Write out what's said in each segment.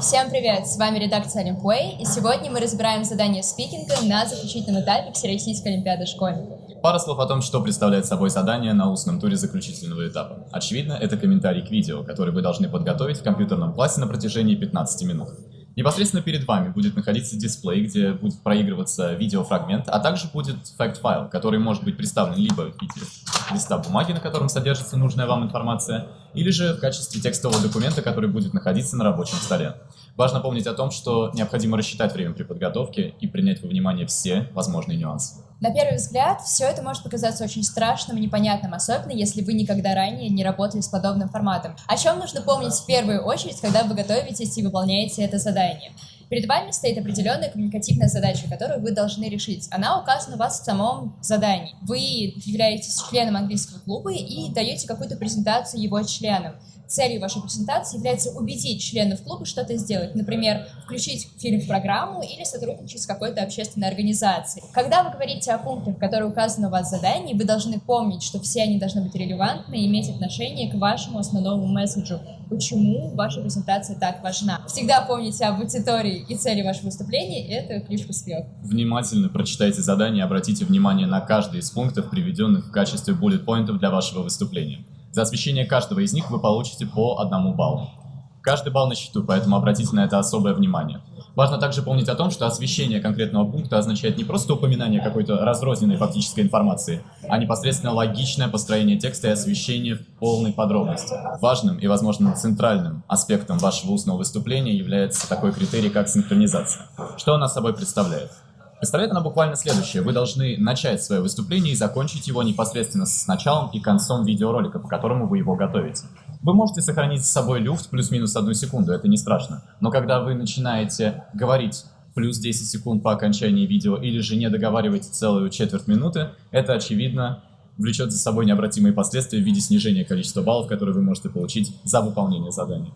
Всем привет! С вами редакция Олимпуэй, и сегодня мы разбираем задание спикинга на заключительном этапе Всероссийской олимпиады школьников. Пара слов о том, что представляет собой задание на устном туре заключительного этапа. Очевидно, это комментарий к видео, который вы должны подготовить в компьютерном классе на протяжении 15 минут. Непосредственно перед вами будет находиться дисплей, где будет проигрываться видеофрагмент, а также будет факт-файл, который может быть представлен либо в виде листа бумаги, на котором содержится нужная вам информация, или же в качестве текстового документа, который будет находиться на рабочем столе. Важно помнить о том, что необходимо рассчитать время при подготовке и принять во внимание все возможные нюансы. На первый взгляд, все это может показаться очень страшным и непонятным, особенно если вы никогда ранее не работали с подобным форматом. О чем нужно помнить в первую очередь, когда вы готовитесь и выполняете это задание? Перед вами стоит определенная коммуникативная задача, которую вы должны решить. Она указана у вас в самом задании. Вы являетесь членом английского клуба и даете какую-то презентацию его членам. Целью вашей презентации является убедить членов клуба что-то сделать. Например, включить фильм в программу или сотрудничать с какой-то общественной организацией. Когда вы говорите о пунктах, которые указаны у вас в задании, вы должны помнить, что все они должны быть релевантны и иметь отношение к вашему основному месседжу. Почему ваша презентация так важна? Всегда помните об аудитории и цели вашего выступления, это ключ к успеху. Внимательно прочитайте задание и обратите внимание на каждый из пунктов, приведенных в качестве буллет-поинтов для вашего выступления. За освещение каждого из них вы получите по 1 баллу. Каждый балл на счету, поэтому обратите на это особое внимание. Важно также помнить о том, что освещение конкретного пункта означает не просто упоминание какой-то разрозненной фактической информации, а непосредственно логичное построение текста и освещение в полной подробности. Важным и, возможно, центральным аспектом вашего устного выступления является такой критерий, как синхронизация. Что она собой представляет? Представляет она буквально следующее. Вы должны начать свое выступление и закончить его непосредственно с началом и концом видеоролика, по которому вы его готовите. Вы можете сохранить с собой люфт плюс-минус 1 секунду, это не страшно. Но когда вы начинаете говорить плюс 10 секунд по окончании видео или же не договариваете целую четверть минуты, это, очевидно, влечет за собой необратимые последствия в виде снижения количества баллов, которые вы можете получить за выполнение задания.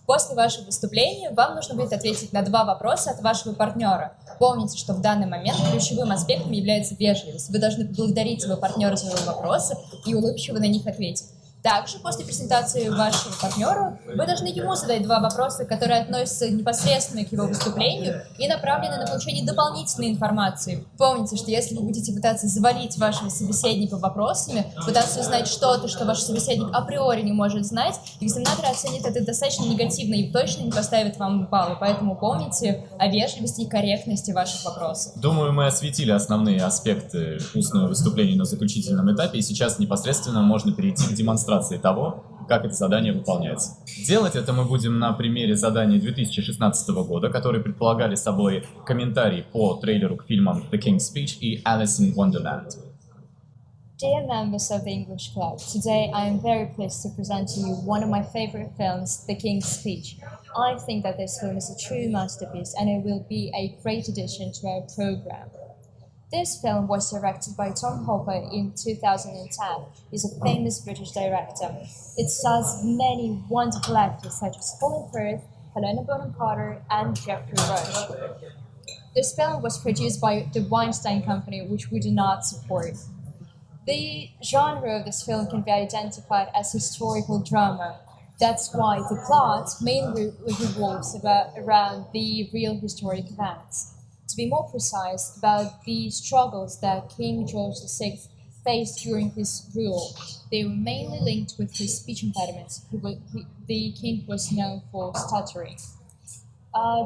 После вашего выступления вам нужно будет ответить на 2 вопроса от вашего партнера. Помните, что в данный момент ключевым аспектом является вежливость. Вы должны поблагодарить своего партнера за его вопросы и улыбчиво на них ответить. Также после презентации вашего партнера вы должны ему задать 2 вопроса, которые относятся непосредственно к его выступлению и направлены на получение дополнительной информации. Помните, что если вы будете пытаться завалить вашего собеседника вопросами, пытаться узнать что-то, что ваш собеседник априори не может знать, экзаменаторы оценят это достаточно негативно и точно не поставят вам баллы. Поэтому помните о вежливости и корректности ваших вопросов. Думаю, мы осветили основные аспекты устного выступления на заключительном этапе, и сейчас непосредственно можно перейти к демонстрации того, как это задание выполняется. Делать это мы будем на примере задания 2016 года, которые предполагали собой комментарий по трейлеру к фильмам The King's Speech и Alice in Wonderland. Dear members of the English Club, today I am very pleased to present to you one of my favorite films, The King's Speech. I think that this film is a true masterpiece and it will be a great addition to our program. This film was directed by Tom Hopper in 2010. He's a famous British director. It stars many wonderful actors such as Colin Firth, Helena Bonham Carter, and Jeffrey Rush. This film was produced by the Weinstein Company, which we do not support. The genre of this film can be identified as historical drama. That's why the plot mainly revolves around the real historic events. To be more precise, about the struggles that King George VI faced during his rule. They were mainly linked with his speech impediments. The king was known for stuttering.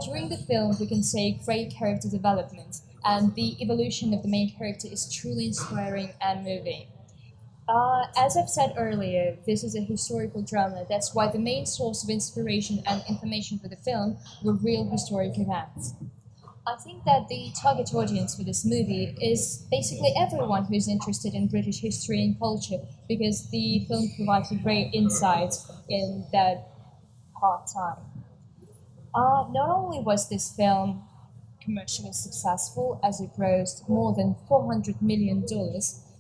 During the film, we can say great character development, and the evolution of the main character is truly inspiring and moving. As I've said earlier, this is a historical drama. That's why the main source of inspiration and information for the film were real historic events. I think that the target audience for this movie is basically everyone who is interested in British history and culture, because the film provides a great insight in that hard time. Not only was this film commercially successful, as it grossed more than $400 million,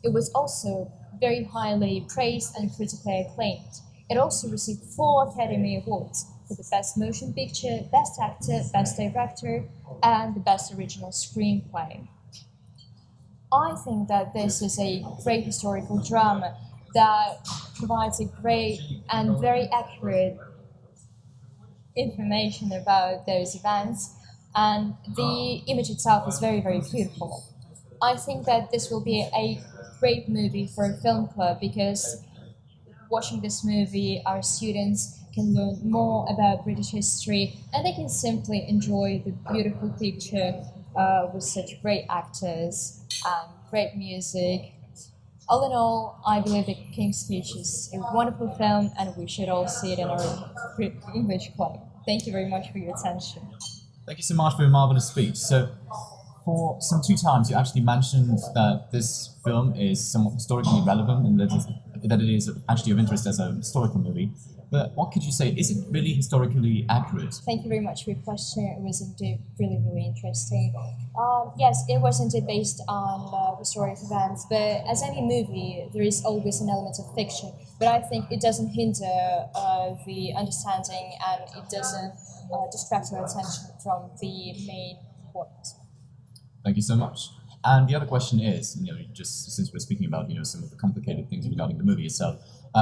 it was also very highly praised and critically acclaimed. It also received 4 Academy Awards for the Best Motion Picture, Best Actor, Best Director, and the Best Original Screenplay. I think that this is a great historical drama that provides a great and very accurate information about those events, and the image itself is very, very beautiful. I think that this will be a great movie for a film club because watching this movie, our students can learn more about British history and they can simply enjoy the beautiful picture with such great actors and great music. All in all, I believe The King's Speech is a wonderful film and we should all see it in our English club. Thank you very much for your attention. Thank you so much for your marvelous speech. So, for some 2 times, you actually mentioned that this film is somewhat historically relevant and that it is actually of interest as a historical movie. But what could you say? Is it really historically accurate? Thank you very much for your question. It was indeed really, really interesting. Yes, it was indeed based on historic events, but as any movie, there is always an element of fiction. But I think it doesn't hinder the understanding and it doesn't distract our attention from the main point. Thank you so much. And the other question is, just since we're speaking about, some of the complicated things regarding the movie itself,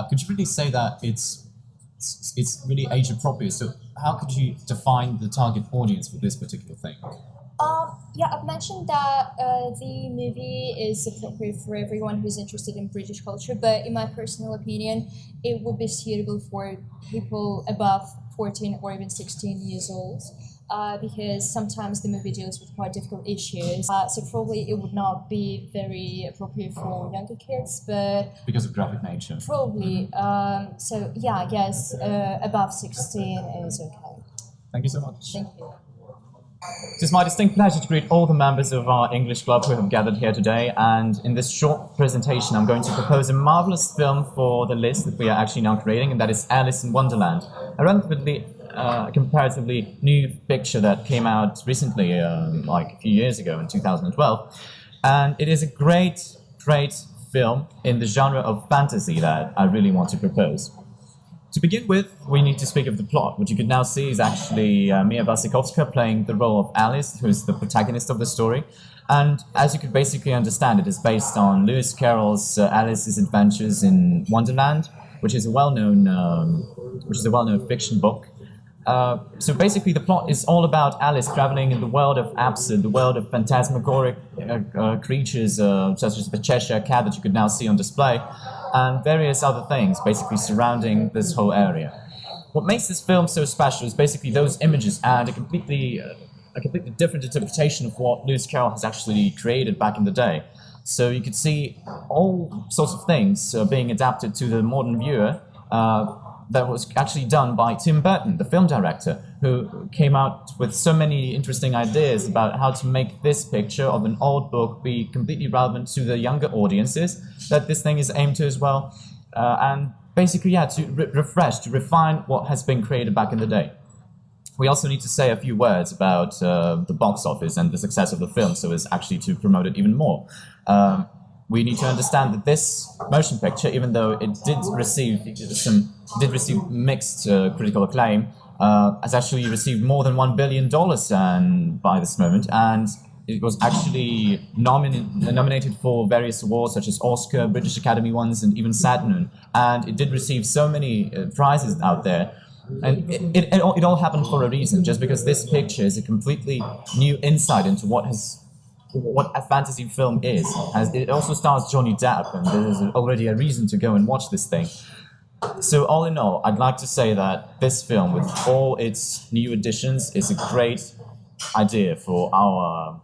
could you really say that it's really age appropriate? So how could you define the target audience for this particular thing? Yeah, I've mentioned that the movie is appropriate for everyone who's interested in British culture, but in my personal opinion, it would be suitable for people above 14 or even 16 years old. Because sometimes the movie deals with quite difficult issues. So probably it would not be very appropriate for younger kids, but... Because of graphic nature. Probably. So yeah, I guess above 16 is okay. Thank you so much. Thank you. It is my distinct pleasure to greet all the members of our English club who have gathered here today, and in this short presentation I'm going to propose a marvellous film for the list that we are actually now creating, and that is Alice in Wonderland, a comparatively new picture that came out recently, like a few years ago in 2012, and it is a great film in the genre of fantasy that I really want to propose. To begin with, we need to speak of the plot. What you can now see is actually Mia Wasikowska playing the role of Alice, who is the protagonist of the story. And as you could basically understand, it is based on Lewis Carroll's Alice's Adventures in Wonderland, which is a well-known fiction book. So basically, the plot is all about Alice traveling in the world of absurd, the world of phantasmagoric creatures such as the Cheshire Cat that you could now see on display, and various other things basically surrounding this whole area. What makes this film so special is basically those images and a completely different interpretation of what Lewis Carroll has actually created back in the day. So you could see all sorts of things being adapted to the modern viewer. That was actually done by Tim Burton, the film director, who came out with so many interesting ideas about how to make this picture of an old book be completely relevant to the younger audiences that this thing is aimed to as well. And basically, yeah, to refresh, to refine what has been created back in the day. We also need to say a few words about the box office and the success of the film, so as actually to promote it even more. We need to understand that this motion picture, even though it did receive mixed critical acclaim, has actually received more than $1 billion by this moment, and it was actually nominated for various awards such as Oscar, British Academy ones, and even Saturn, and it did receive so many prizes out there. And it all happened for a reason, just because this picture is a completely new insight into what a fantasy film is. As it also stars Johnny Depp, and there's already a reason to go and watch this thing. So all in all, I'd like to say that this film, with all its new additions, is a great idea for our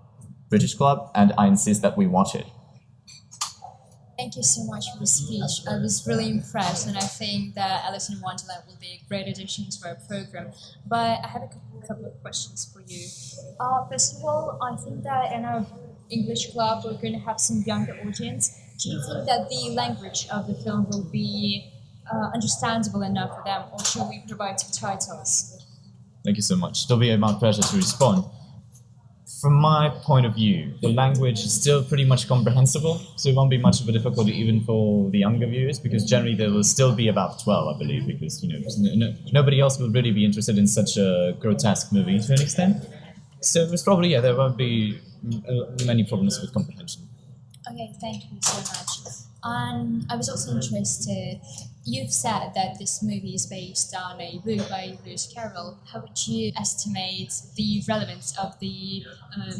British club, and I insist that we watch it. Thank you so much for the speech. I was really impressed, and I think that Alice in Wonderland will be a great addition to our program. But I have a couple of questions for you. First of all, I think that in our English club, we're going to have some younger audience. Do you think that the language of the film will be understandable enough for them, or should we provide subtitles? Thank you so much. It'll be my pleasure to respond. From my point of view, the language is still pretty much comprehensible, so it won't be much of a difficulty even for the younger viewers, because generally there will still be about 12, I believe, because nobody else will really be interested in such a grotesque movie to an extent. So it's probably, there won't be many problems with comprehension. Okay, thank you so much. And I was also interested, you've said that this movie is based on a book by Lewis Carroll. How would you estimate the relevance of the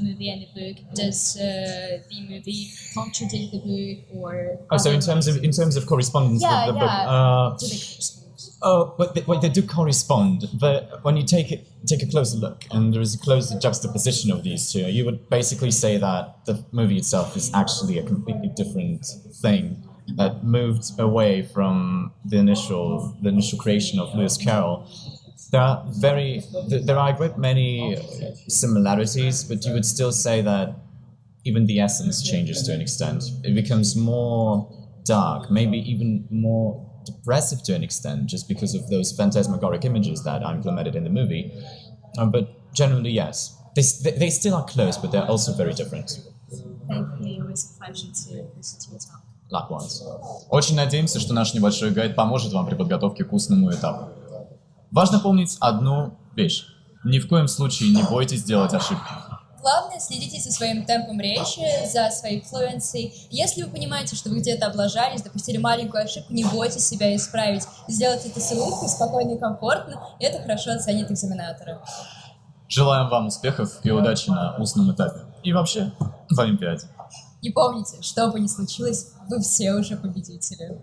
movie and the book? Does the movie contradict the book or... Oh, so in terms of correspondence with the book, do they correspond? oh, but they do correspond. But when you take a closer look, and there is a closer juxtaposition of these two, you would basically say that the movie itself is actually a completely different thing that moved away from the initial creation of Lewis Carroll. There are a great many similarities, but you would still say that even the essence changes to an extent. It becomes more dark, maybe even more depressive to an extent, just because of those phantasmagoric images that are implemented in the movie. But generally, yes. They still are close, but they're also very different. Thank you. It was a pleasure to listen to your talk. Likewise. Очень надеемся, что наш небольшой гайд поможет вам при подготовке к устному этапу. Важно помнить одну вещь. Ни в коем случае не бойтесь делать ошибки. Главное, следите за своим темпом речи, за своей fluency. Если вы понимаете, что вы где-то облажались, допустили маленькую ошибку, не бойтесь себя исправить. Сделать это с улыбкой, спокойно и комфортно, и это хорошо оценят экзаменаторы. Желаем вам успехов и удачи на устном этапе. И вообще, в Олимпиаде. И помните, что бы ни случилось, вы все уже победители.